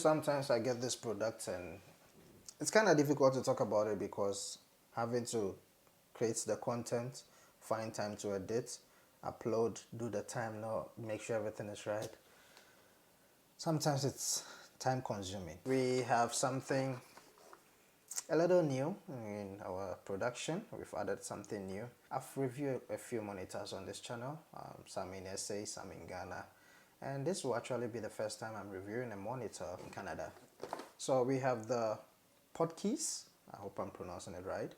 Sometimes I get this product and it's kind of difficult to talk about it because having to create the content, find time to edit, upload, do the time now, make sure everything is right. Sometimes it's time consuming. We have something a little new in our production. We've added something new. I've reviewed a few monitors on this channel, some in SA, some in Ghana, and this will actually be the first time I'm reviewing a monitor in Canada. So we have the Portkeys, I hope I'm pronouncing it right,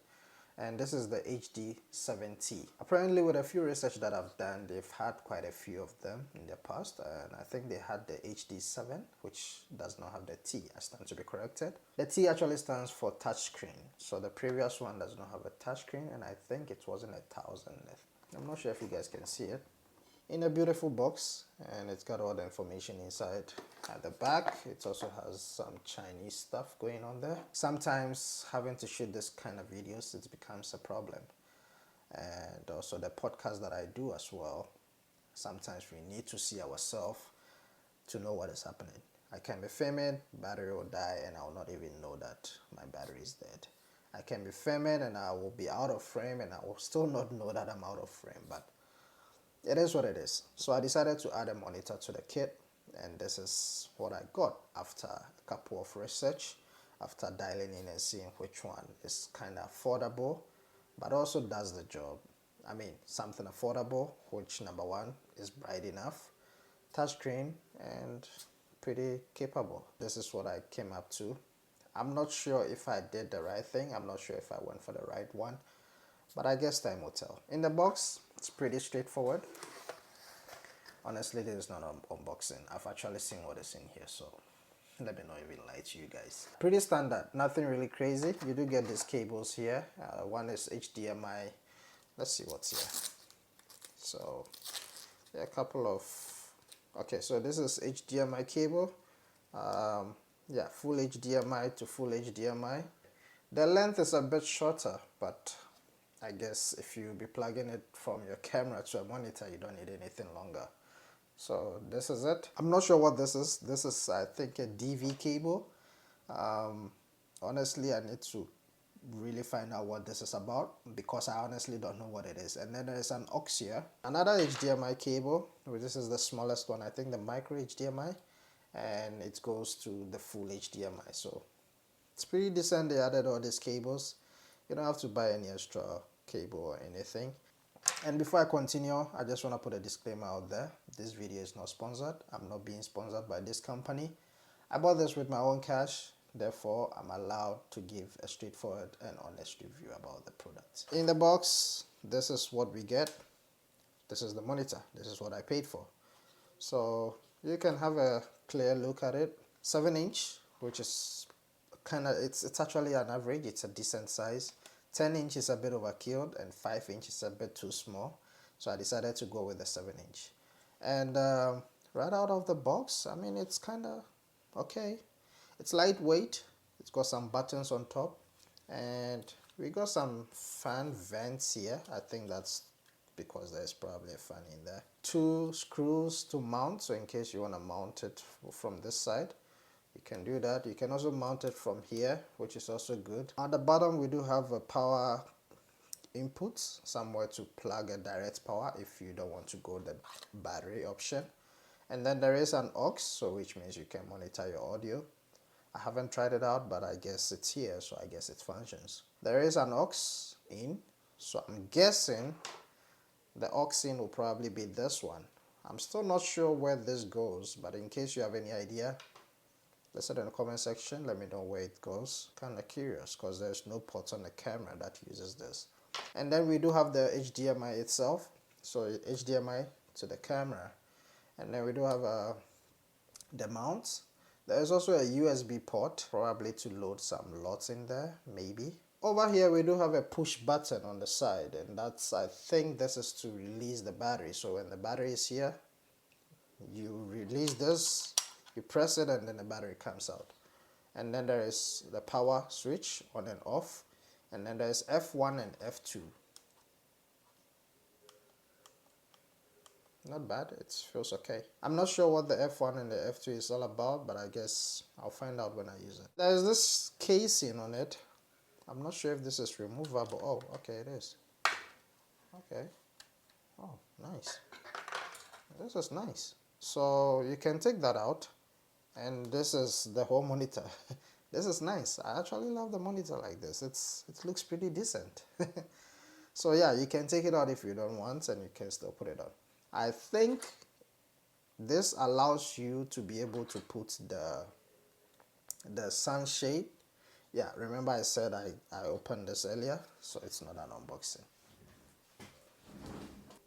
and this is the HD7T. Apparently, with a few research that I've done, they've had quite a few of them in the past, and I think they had the HD7, which does not have the T. I stand to be corrected. The T actually stands for touchscreen, so the previous one does not have a touchscreen, and I think it wasn't 1,000. I'm not sure if you guys can see it. In a beautiful box, and it's got all the information inside. At the back, it also has some Chinese stuff going on there. Sometimes having to shoot this kind of videos, it becomes a problem. And also the podcast that I do as well, sometimes we need to see ourselves to know what is happening. I can be filming, battery will die, and I will not even know that my battery is dead. I can be filming and I will be out of frame and I will still not know that I'm out of frame, but it is what it is. So I decided to add a monitor to the kit, and this is what I got after a couple of research, after dialing in and seeing which one is kind of affordable but also does the job. I mean, something affordable, which number one is bright enough, touchscreen, and pretty capable. This is what I came up to. I'm not sure if I did the right thing. I'm not sure if I went for the right one, but I guess time will tell. In the box, it's pretty straightforward. Honestly, this is not an unboxing. I've actually seen what is in here, so let me not even lie to you guys. Pretty standard, nothing really crazy. You do get these cables here. One is HDMI. Let's see what's here. So, yeah, a couple of... Okay, so this is HDMI cable. Yeah, full HDMI to full HDMI. The length is a bit shorter, but I guess if you be plugging it from your camera to a monitor, you don't need anything longer. So this is it. I'm not sure what this is. This is, I think, a DV cable. Honestly, I need to really find out what this is about because I honestly don't know what it is. And then there's an aux here. Another HDMI cable. This is the smallest one. I think the micro HDMI. And it goes to the full HDMI. So it's pretty decent. They added all these cables. You don't have to buy any extra cable or anything. And before I continue, I just want to put a disclaimer out there. This video is not sponsored. I'm not being sponsored by this company. I bought this with my own cash. Therefore, I'm allowed to give a straightforward and honest review about the product. In the box, this is what we get. This is the monitor. This is what I paid for. So you can have a clear look at it. 7-inch, which is kind of, it's actually an average. It's a decent size. 10-inch is a bit overkill and 5-inch is a bit too small. So I decided to go with the 7-inch. And right out of the box, I mean, it's kind of okay. It's lightweight. It's got some buttons on top. And we got some fan vents here. I think that's because there's probably a fan in there. 2 screws to mount. So in case you want to mount it from this side, you can do that. You can also mount it from here, which is also good. At the bottom, we do have a power input, somewhere to plug a direct power if you don't want to go the battery option. And then there is an aux, so which means you can monitor your audio. I haven't tried it out, but I guess it's here, so I guess it functions. There is an aux in, so I'm guessing the aux in will probably be this one. I'm still not sure where this goes, but in case you have any idea, let's say in the comment section, let me know where it goes. Kind of curious because there's no port on the camera that uses this. And then we do have the HDMI itself, so HDMI to the camera. And then we do have the mounts. There's also a USB port, probably to load some LUTs in there, maybe. Over here we do have a push button on the side, and that's, I think this is to release the battery. So when the battery is here, you release this, you press it, and then the battery comes out. And then there is the power switch on and off, and then there's F1 and F2. not bad. It feels okay. I'm not sure what the F1 and the F2 is all about, but I guess I'll find out when I use it. There's this casing on it. I'm not sure if this is removable. Oh, okay, it is. Okay. Oh, nice. This is nice. So you can take that out, and this is the whole monitor. This is nice. I actually love the monitor like this. It looks pretty decent. So yeah, you can take it out if you don't want, and you can still put it on. I think this allows you to be able to put the sunshade. Yeah, remember I said I opened this earlier, so it's not an unboxing.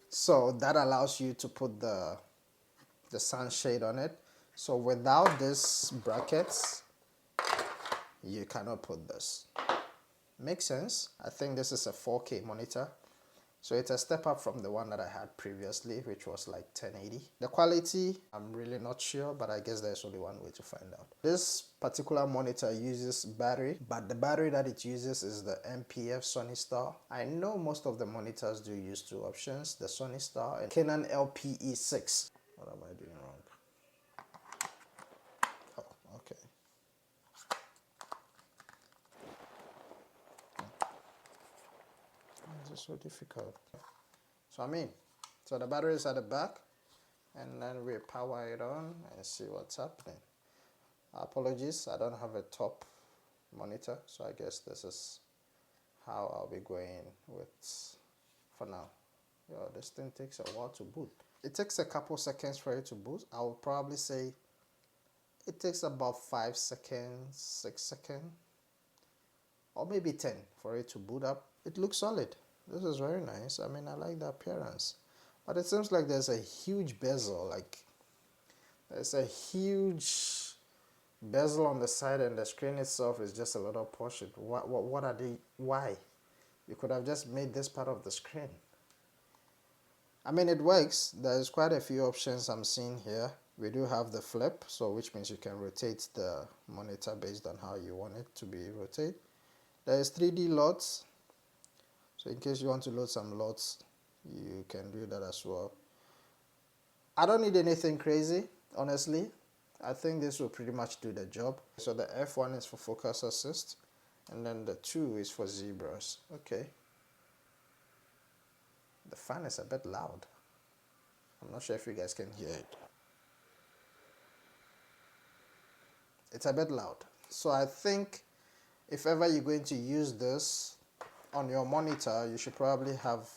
So that allows you to put the sunshade on it. So without this brackets, you cannot put this. Makes sense. I think this is a 4K monitor. So it's a step up from the one that I had previously, which was like 1080. The quality, I'm really not sure, but I guess there's only one way to find out. This particular monitor uses battery, but the battery that it uses is the MPF Sony Star. I know most of the monitors do use two options, the Sony Star and Canon LPE6. What am I doing wrong? Oh, okay. Why is it so difficult? So the battery is at the back, and then we power it on and see what's happening. Apologies, I don't have a top monitor, so I guess this is how I'll be going with for now. Yo, this thing takes a while to boot. It takes a couple seconds for it to boot. I would probably say it takes about 5 seconds, 6 seconds, or maybe 10 for it to boot up. It looks solid. This is very nice. I mean, I like the appearance. But it seems like there's a huge bezel, like there's a huge bezel on the side, and the screen itself is just a little portion. What are they? Why? You could have just made this part of the screen. I mean, it works. There's quite a few options I'm seeing here. We do have the flip, so which means you can rotate the monitor based on how you want it to be rotated. There is 3D LUTs. So in case you want to load some LUTs, you can do that as well. I don't need anything crazy, honestly. I think this will pretty much do the job. So the F1 is for focus assist, and then the 2 is for zebras. Okay. The fan is a bit loud. I'm not sure if you guys can hear it. It's a bit loud. So I think if ever you're going to use this on your monitor, you should probably have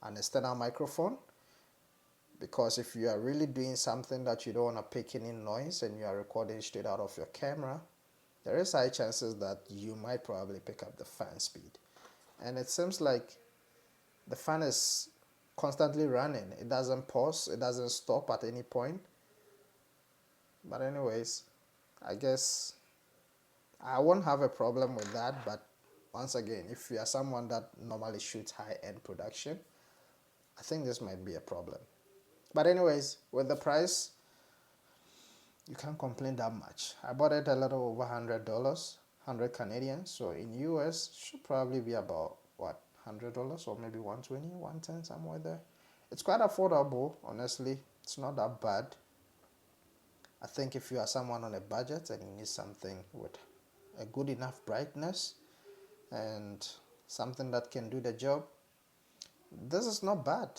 an external microphone, because if you are really doing something that you don't want to pick any noise and you are recording straight out of your camera, there is high chances that you might probably pick up the fan speed. And it seems like the fan is constantly running. It doesn't pause, it doesn't stop at any point. But anyways, I guess I won't have a problem with that. But once again, if you are someone that normally shoots high-end production, I think this might be a problem. But anyways, with the price, you can't complain that much. I bought it a little over $100, 100 Canadian. So in US, it should probably be about what, $100 or maybe 120, 110, somewhere there. It's quite affordable, honestly. It's not that bad. I think if you are someone on a budget and you need something with a good enough brightness and something that can do the job, this is not bad.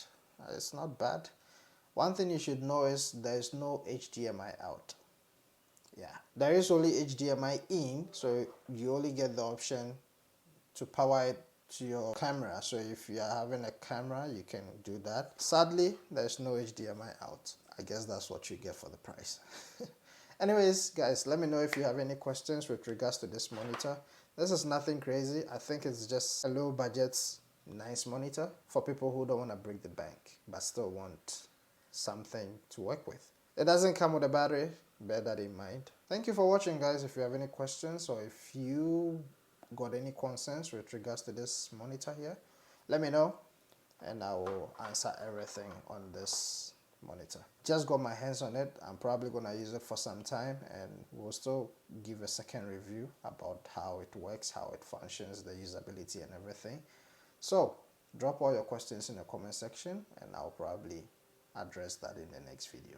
It's not bad. One thing you should know is there is no HDMI out. Yeah, there is only HDMI in, so you only get the option to power it to your camera. So if you are having a camera, you can do that. Sadly, there's no HDMI out. I guess that's what you get for the price. Anyways, guys, let me know if you have any questions with regards to this monitor. This is nothing crazy. I think it's just a low budget, nice monitor for people who don't want to break the bank but still want something to work with. It doesn't come with a battery, bear that in mind. Thank you for watching, guys. If you have any questions or if you got any concerns with regards to this monitor here, let me know and I will answer everything on this monitor. Just got my hands on it. I'm probably gonna use it for some time, and we'll still give a second review about how it works, how it functions, the usability and everything. So drop all your questions in the comment section and I'll probably address that in the next video.